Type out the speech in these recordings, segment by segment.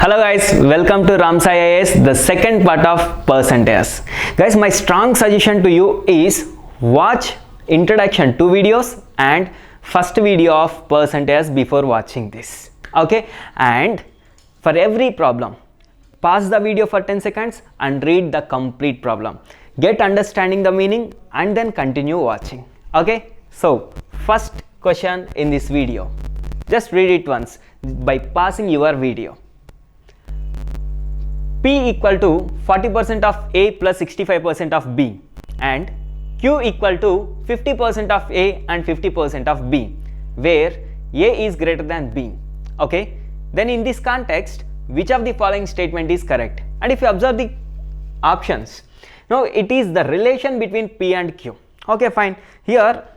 Hello guys, welcome to Ramsai IAS, the second part of percentages. Guys, my strong suggestion to you is watch introduction 2 videos and first video of percentages before watching this. Okay, and for every problem, pause the video for 10 seconds and read the complete problem. Get understanding the meaning and then continue watching. Okay, so first question in this video. Just read it once by pausing your video. P equal to 40% of A plus 65% of B and Q equal to 50% of A and 50% of B, where A is greater than B. Okay, then in this context, which of the following statement is correct? And if you observe the options, now it is the relation between P and Q. Okay, fine. Here,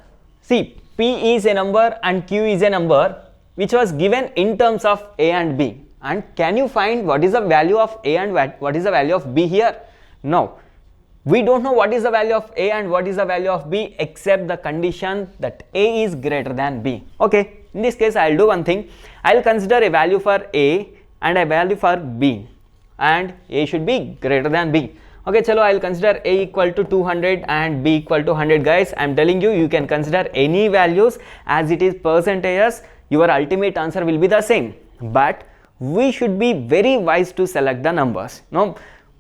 see, P is a number and Q is a number which was given in terms of A and B. And can you find what is the value of A and what is the value of B here? No. We don't know what is the value of A and what is the value of B except the condition that A is greater than B. Okay, in this case I will do one thing. I will consider a value for A and a value for B, and A should be greater than B. Okay, chalo, I will consider A equal to 200 and B equal to 100. Guys, I am telling you, you can consider any values as it is percentages. Your ultimate answer will be the same. But we should be very wise to select the numbers. No,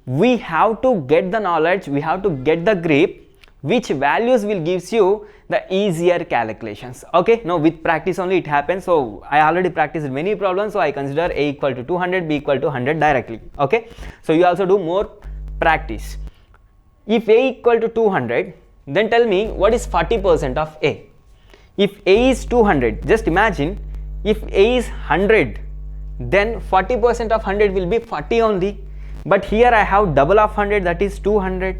we have to get the knowledge, we have to get the grip which values will gives you the easier calculations. Okay, now with practice only it happens. So I already practiced many problems, so I consider A equal to 200, B equal to 100 directly. Okay, so you also do more practice. If A equal to 200, then tell me what is 40% of A. If A is 200, just imagine if A is 100, then 40% of 100 will be 40 only. But here I have double of 100, that is 200.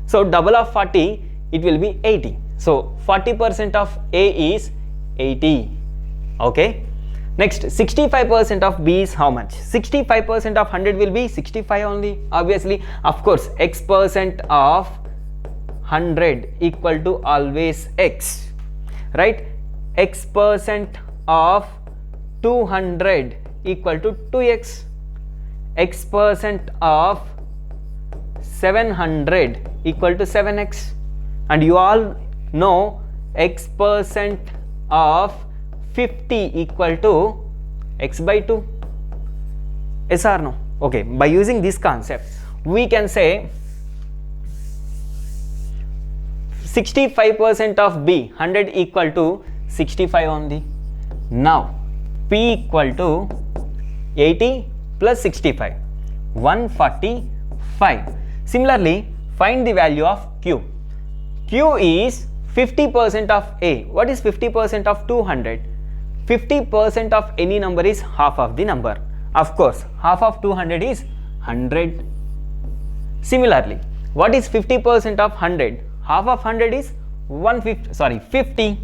So double of 40, it will be 80. So 40% of A is 80. Okay. Next, 65% of B is how much? 65% of 100 will be 65 only. Obviously, of course, X percent of 100 equal to always X. Right? X percent of 200 equal to 2x. X percent of 700 equal to 7x. And you all know X percent of 50 equal to x by 2. Yes or no? Okay, by using this concept, we can say 65% of B, 100 equal to 65 only. Now, P equal to 80 plus 65, 145. Similarly, find the value of Q. Q is 50% of A. What is 50% of 200? 50% of any number is half of the number. Of course, half of 200 is 100. Similarly, what is 50% of 100? Half of 100 is 50.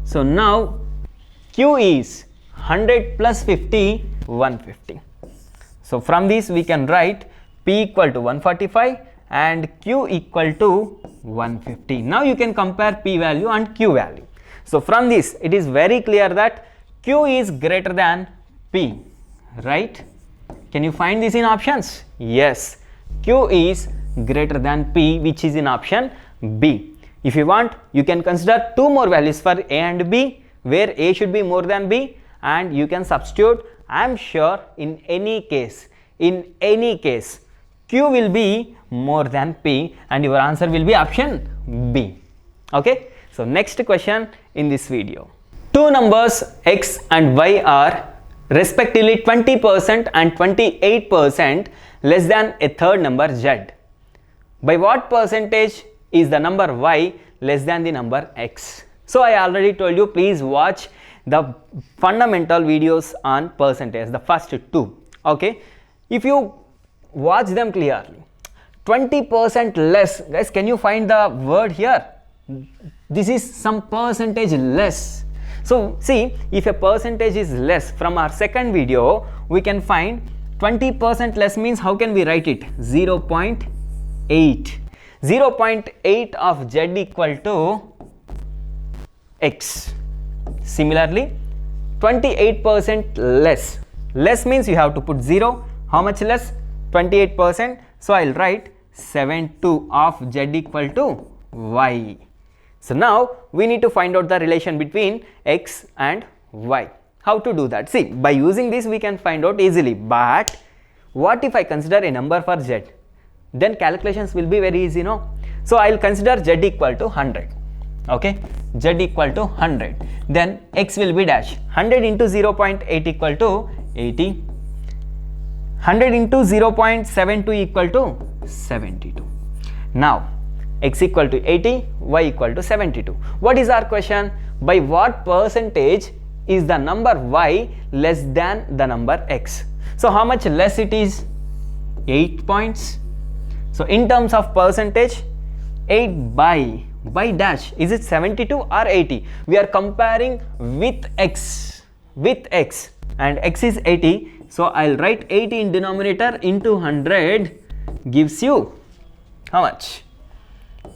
So now Q is 100 plus 50, 150. So from this we can write P equal to 145 and Q equal to 150. Now you can compare P value and Q value. So from this it is very clear that Q is greater than P, right? Can you find this in options? Yes, Q is greater than P, which is in option B. If you want, you can consider 2 more values for A and B, where A should be more than B, and you can substitute. I am sure in any case, Q will be more than P and your answer will be option B. Okay, so next question in this video. Two numbers X and Y are respectively 20% and 28% less than a third number Z. By what percentage is the number Y less than the number X? So I already told you, please watch the fundamental videos on percentage, the first 2. Okay, if you watch them clearly, 20% less, guys, can you find the word here? This is some percentage less. So see, if a percentage is less, from our second video we can find 20% less means how can we write it? 0.8. 0.8 of Z equal to X. Similarly, 28% less. Less means you have to put 0. How much less? 28%. So I'll write 7/2 of z equal to y. So now we need to find out the relation between x and y. How to do that? See, by using this we can find out easily, but what if I consider a number for z? Then calculations will be very easy, no? So I'll consider z equal to 100. Okay, z equal to 100. Then x will be dash. 100 into 0.8 equal to 80. 100 into 0.72 equal to 72. Now x equal to 80, y equal to 72. What is our question? By what percentage is the number y less than the number x? So how much less it is? 8 points. So in terms of percentage, 8 by dash, is it 72 or 80? We are comparing with x, and x is 80. So I'll write 80 in denominator into 100 gives you how much?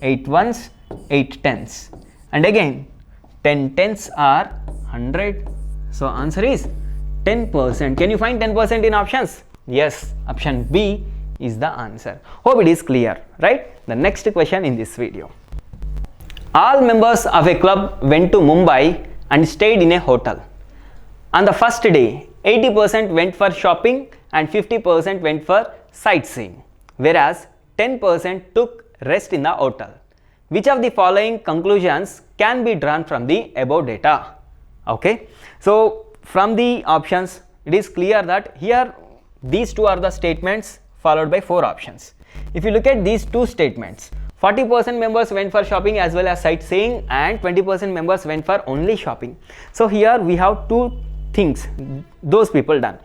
8 ones, 8 tens, and again 10 tens are 100. So answer is 10%. Can you find 10% in options? Yes, option B is the answer. Hope it is clear, right? The next question in this video. All members of a club went to Mumbai and stayed in a hotel. On the first day, 80% went for shopping and 50% went for sightseeing, whereas 10% took rest in the hotel. Which of the following conclusions can be drawn from the above data? Okay, so from the options it is clear that here these two are the statements followed by 4 options. If you look at these two statements, 40% members went for shopping as well as sightseeing and 20% members went for only shopping. So here we have two things those people done.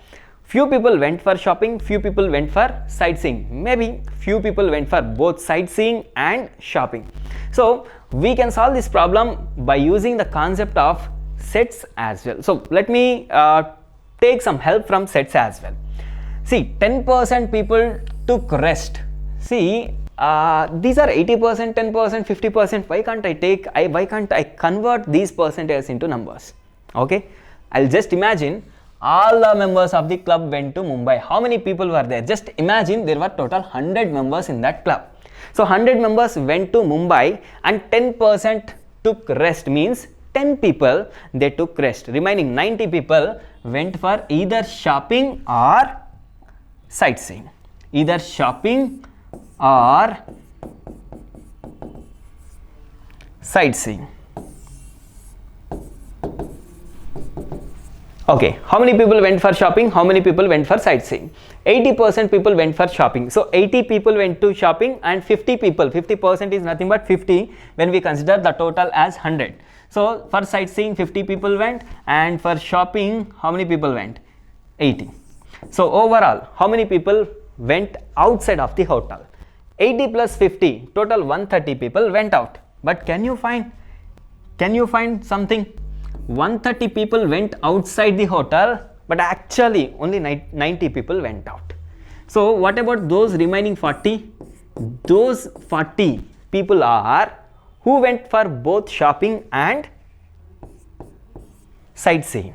Few people went for shopping, few people went for sightseeing. Maybe few people went for both sightseeing and shopping. So we can solve this problem by using the concept of sets as well. So let me take some help from sets as well. See, 10% people took rest. See, these are 80%, 10%, 50%. Why can't I convert these percentages into numbers? Okay, I'll just imagine all the members of the club went to Mumbai. How many people were there? Just imagine there were total 100 members in that club. So 100 members went to Mumbai and 10% took rest, means 10 people they took rest. Remaining 90 people went for either shopping or sightseeing. Either shopping or sightseeing. Okay, how many people went for shopping? How many people went for sightseeing? 80% people went for shopping. So 80 people went to shopping and 50 people, 50% is nothing but 50 when we consider the total as 100. So for sightseeing 50 people went, and for shopping how many people went? 80. So overall how many people went outside of the hotel? 80 plus 50, total 130 people went out. But can you find something? 130 people went outside the hotel, but actually only 90 people went out. So what about those remaining 40? Those 40 people are who went for both shopping and sightseeing.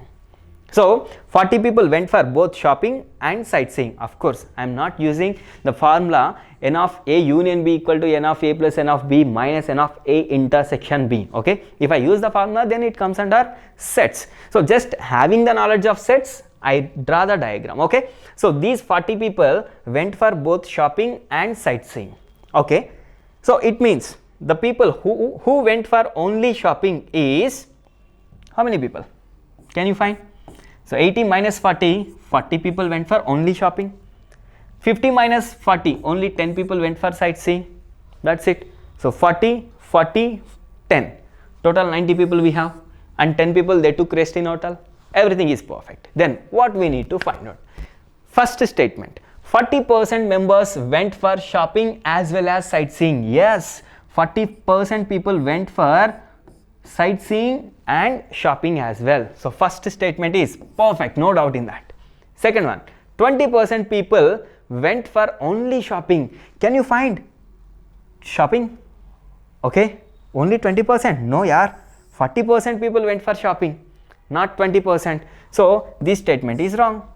So 40 people went for both shopping and sightseeing. Of course, I am not using the formula n of a union b equal to n of a plus n of b minus n of a intersection b. Okay, if I use the formula, then it comes under sets. So just having the knowledge of sets, I draw the diagram. Okay, so these 40 people went for both shopping and sightseeing. Okay, so it means the people who went for only shopping is how many people? Can you find? So 80 minus 40, 40 people went for only shopping. 50 minus 40, only 10 people went for sightseeing. That's it. So 40, 40, 10. Total 90 people we have, and 10 people they took rest in hotel. Everything is perfect. Then what we need to find out? First statement, 40% members went for shopping as well as sightseeing. Yes, 40% people went for sightseeing and shopping as well. So first statement is perfect, no doubt in that. Second one, 20% people went for only shopping. Can you find shopping? Okay, only 20%. No yaar, 40% people went for shopping, not 20%. So this statement is wrong.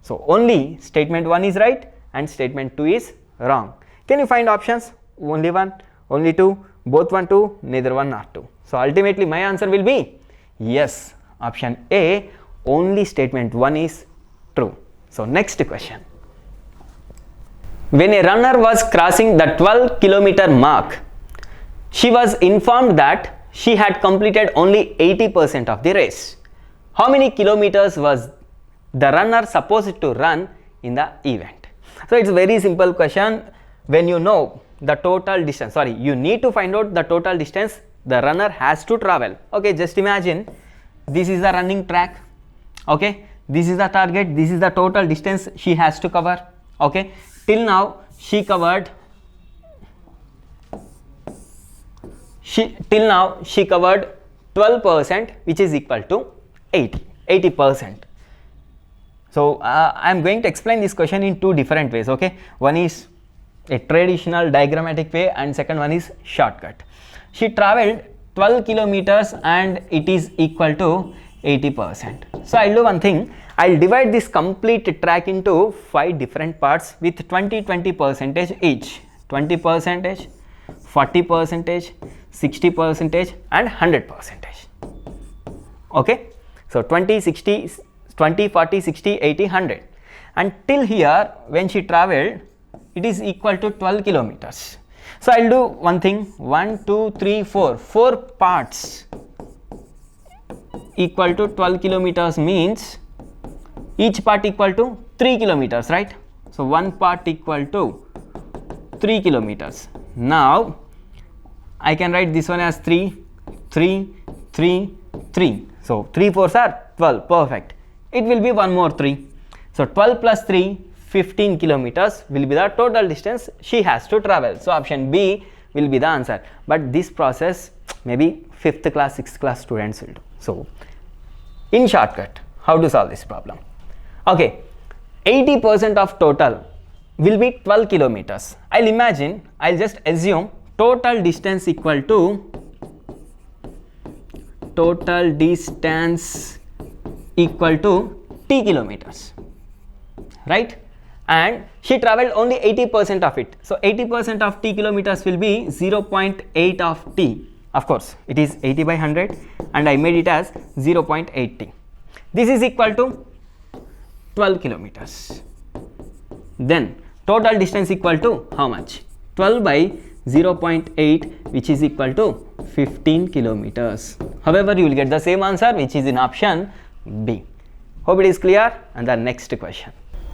So only statement 1 is right and statement 2 is wrong. Can you find options? Only 1, only 2, both 1, 2, neither 1 nor 2. So ultimately my answer will be yes, option A, only statement 1 is true. So next question. When a runner was crossing the 12-kilometer mark, she was informed that she had completed only 80% of the race. How many kilometers was the runner supposed to run in the event? So it's a very simple question. When you know the total distance, you need to find out the total distance the runner has to travel. Okay, just imagine this is the running track. Okay, this is the target, this is the total distance she has to cover. Okay, till now she covered 12%, which is equal to 80%. So I am going to explain this question in two different ways. Okay, one is a traditional diagrammatic way and second one is shortcut. She traveled 12 kilometers and it is equal to 80%. So I'll do one thing. I'll divide this complete track into 5 different parts with 20% each. 20%, 40%, 60% and 100%. Okay, so 20, 40, 60, 80, 100. And till here when she traveled, it is equal to 12 kilometers. So I'll do one thing, 1, 2, 3, 4 parts equal to 12 kilometers means each part equal to 3 kilometers, right? So one part equal to 3 kilometers. Now I can write this one as 3, 3, 3, 3. So 3 4s are 12, perfect. It will be one more 3. So 12 plus 3, 15 kilometers will be the total distance she has to travel. So option B will be the answer. But this process maybe 5th class, 6th class students will do. So in shortcut, how to solve this problem? Okay, 80% of total will be 12 kilometers. I'll just assume total distance equal to t kilometers, right? And she traveled only 80% of it. So 80% of t kilometers will be 0.8 of t. Of course, it is 80 by 100 and I made it as 0.8 t. This is equal to 12 kilometers. Then total distance equal to how much? 12 by 0.8, which is equal to 15 kilometers. However, you will get the same answer, which is in option B. Hope it is clear. And the next question.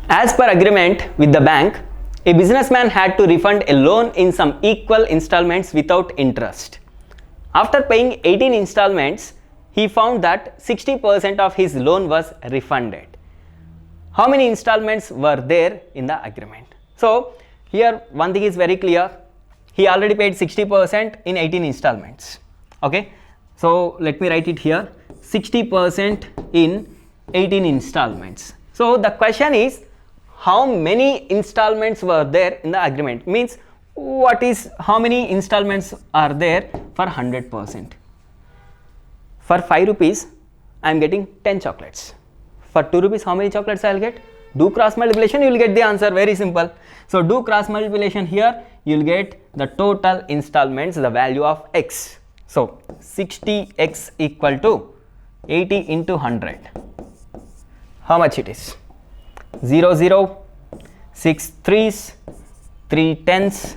As per agreement with the bank, a businessman had to refund a loan in some equal installments without interest. After paying 18 installments, he found that 60% of his loan was refunded. How many installments were there in the agreement? So here one thing is very clear. He already paid 60% in 18 installments. Okay, so let me write it here, 60% in 18 installments. So the question is, how many installments were there in the agreement? Means how many installments are there for 100%? For 5 rupees, I am getting 10 chocolates. For 2 rupees, how many chocolates I will get? Do cross multiplication, you will get the answer, very simple. So do cross multiplication here, you will get the total installments, the value of x. So 60x equal to 80 into 100. How much it is? 0, 0, 6 3s, 3 10s,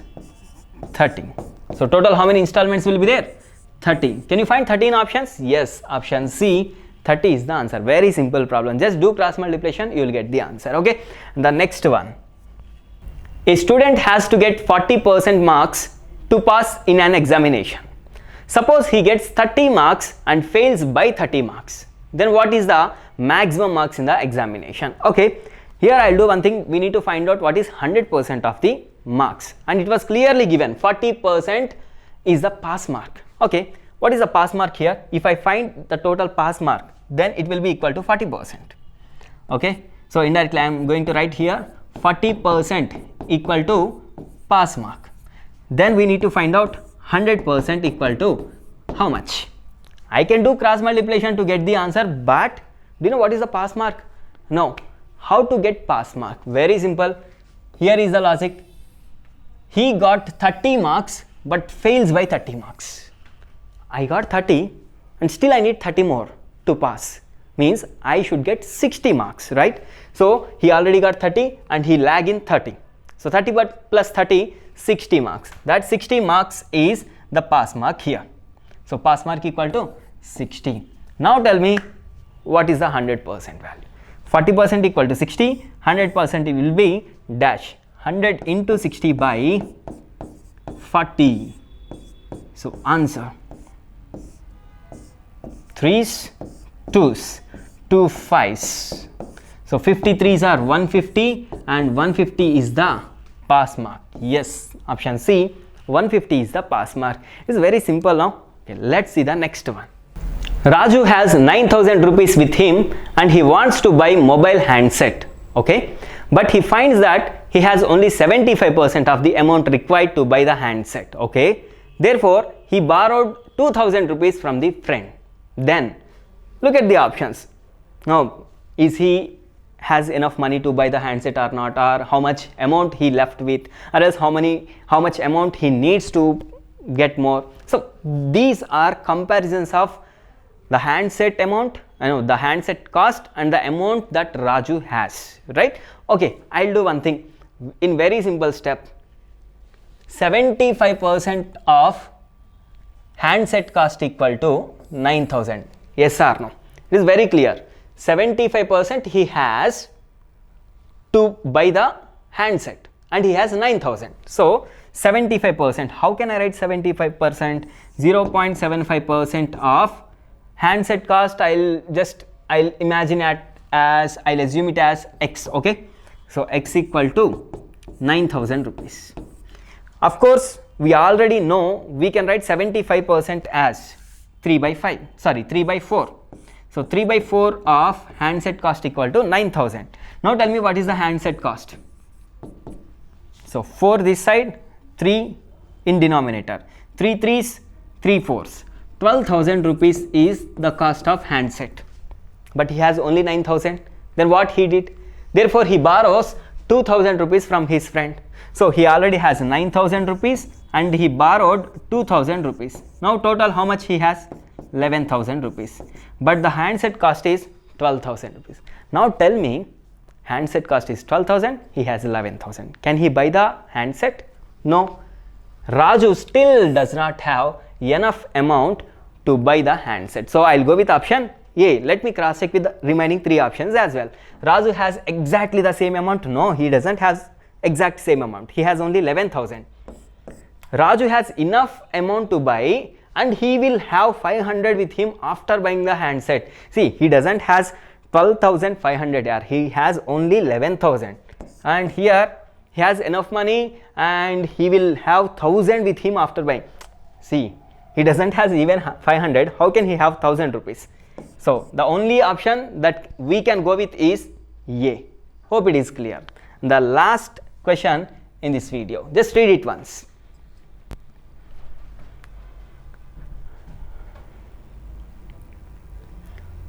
30. So total how many installments will be there? 30. Can you find 13 options? Yes, option C, 30 is the answer. Very simple problem. Just do cross multiplication, you will get the answer. Okay. And the next one. A student has to get 40% marks to pass in an examination. Suppose he gets 30 marks and fails by 30 marks. Then what is the maximum marks in the examination? Okay. Here I'll do one thing. We need to find out what is 100% of the marks. And it was clearly given 40% is the pass mark. Okay. What is the pass mark here? If I find the total pass mark, then it will be equal to 40%. Okay. So indirectly I am going to write here 40% equal to pass mark. Then we need to find out 100% equal to how much? I can do cross multiplication to get the answer, but do you know what is the pass mark? No. how to get pass mark? Very simple. Here is the logic. He got 30 marks but fails by 30 marks. I got 30 and still I need 30 more to pass. Means I should get 60 marks, right? So he already got 30 and he lag in 30. So 30 but plus 30, 60 marks. That 60 marks is the pass mark here. So pass mark equal to 60. Now tell me what is the 100% value. 40% equal to 60, 100% it will be dash 100 into 60 by 40. So answer 3s, 2s, 2 5s. So 53s are 150 and 150 is the pass mark. Yes, option C, 150 is the pass mark. It's very simple now. Okay, let's see the next one. Raju has 9,000 rupees with him and he wants to buy mobile handset. Okay, but he finds that he has only 75% of the amount required to buy the handset. Okay, therefore he borrowed 2,000 rupees from the friend. Then look at the options. Now, is he has enough money to buy the handset or not, or how much amount he left with, or else how much amount he needs to get more. So these are comparisons of the handset amount, the handset cost and the amount that Raju has, right? Okay, I'll do one thing in very simple step. 75% of handset cost equal to 9,000. Yes or no? It is very clear. 75% he has to buy the handset and he has 9,000. So 75%, how can I write 75%? 0.75% of handset cost, I'll imagine it as, I'll assume it as X, okay? So X equal to 9,000 rupees. Of course, we already know we can write 75% as 3 by 4. So 3 by 4 of handset cost equal to 9,000. Now tell me what is the handset cost. So 4 this side, 3 in denominator, 3 3s, 3 4s. 12,000 rupees is the cost of handset. But he has only 9,000. Then what he did? Therefore he borrows 2,000 rupees from his friend. So he already has 9,000 rupees and he borrowed 2,000 rupees. Now total how much he has? 11,000 rupees. But the handset cost is 12,000 rupees. Now tell me, handset cost is 12,000, he has 11,000. Can he buy the handset? No. Raju still does not have enough amount to buy the handset. So I'll go with option A. Let me cross check with the remaining 3 options as well. Raju has exactly the same amount. No, he doesn't have exact same amount. He has only 11,000. Raju has enough amount to buy and he will have 500 with him after buying the handset. See, he doesn't has 12,500 here. He has only 11,000. And here he has enough money and he will have 1,000 with him after buying. See, he doesn't has even 500. How can he have 1,000 rupees? So the only option that we can go with is A. Hope it is clear. The last question in this video. Just read it once.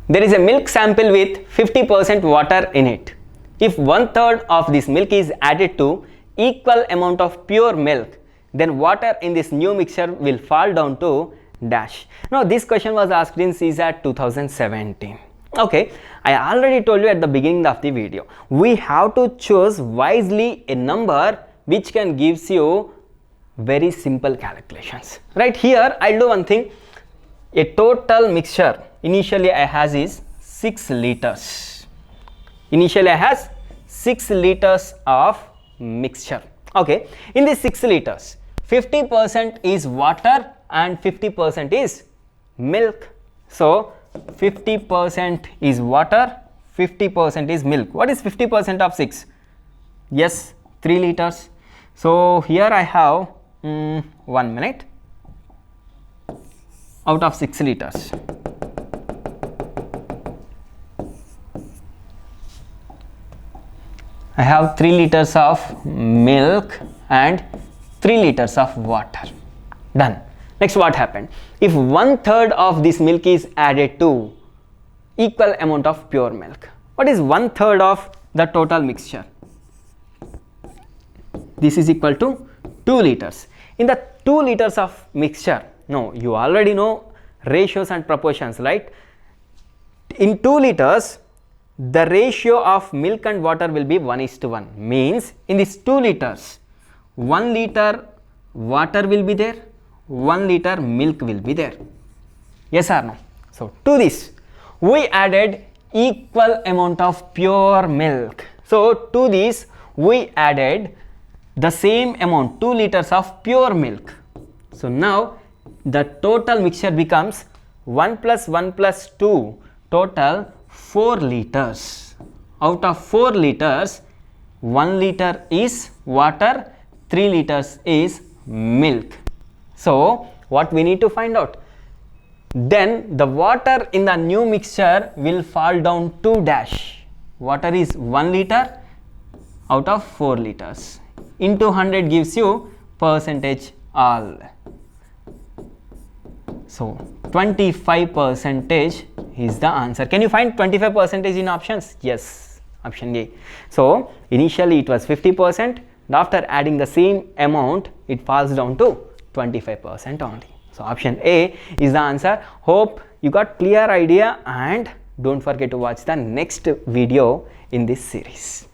There is a milk sample with 50% water in it. If 1/3 of this milk is added to equal amount of pure milk, then water in this new mixture will fall down to dash. Now this question was asked in CSAT 2017. Okay, I already told you at the beginning of the video, we have to choose wisely a number which can gives you very simple calculations. Right here, I'll do one thing. A total mixture initially I has is 6 liters. Initially I has 6 liters of mixture. Okay, in this 6 liters, 50% is water and 50% is milk. So 50% is water, 50% is milk. What is 50% of 6? Yes, 3 liters. So here I have 1 minute out of 6 liters. I have 3 liters of milk and 3 liters of water. Done. Next, what happened? If 1/3 of this milk is added to equal amount of pure milk. What is 1/3 of the total mixture. This is equal to 2 liters. In the 2 liters of mixture, no, you already know ratios and proportions, right? In 2 liters, the ratio of milk and water will be 1:1. Means in this 2 liters, 1 liter water will be there, 1 liter milk will be there. Yes or no? So to this, we added equal amount of pure milk. So to this, we added the same amount, 2 liters of pure milk. So now the total mixture becomes 1 plus 1 plus 2, total 4 liters. Out of 4 liters, 1 liter is water, 3 liters is milk. So what we need to find out? Then the water in the new mixture will fall down to dash. Water is 1 liter out of 4 liters. Into 100 gives you percentage all. So 25% is the answer. Can you find 25% in options? Yes, option A. So initially it was 50%, and after adding the same amount it falls down to 25% only. So option A is the answer. Hope you got clear idea, and don't forget to watch the next video in this series.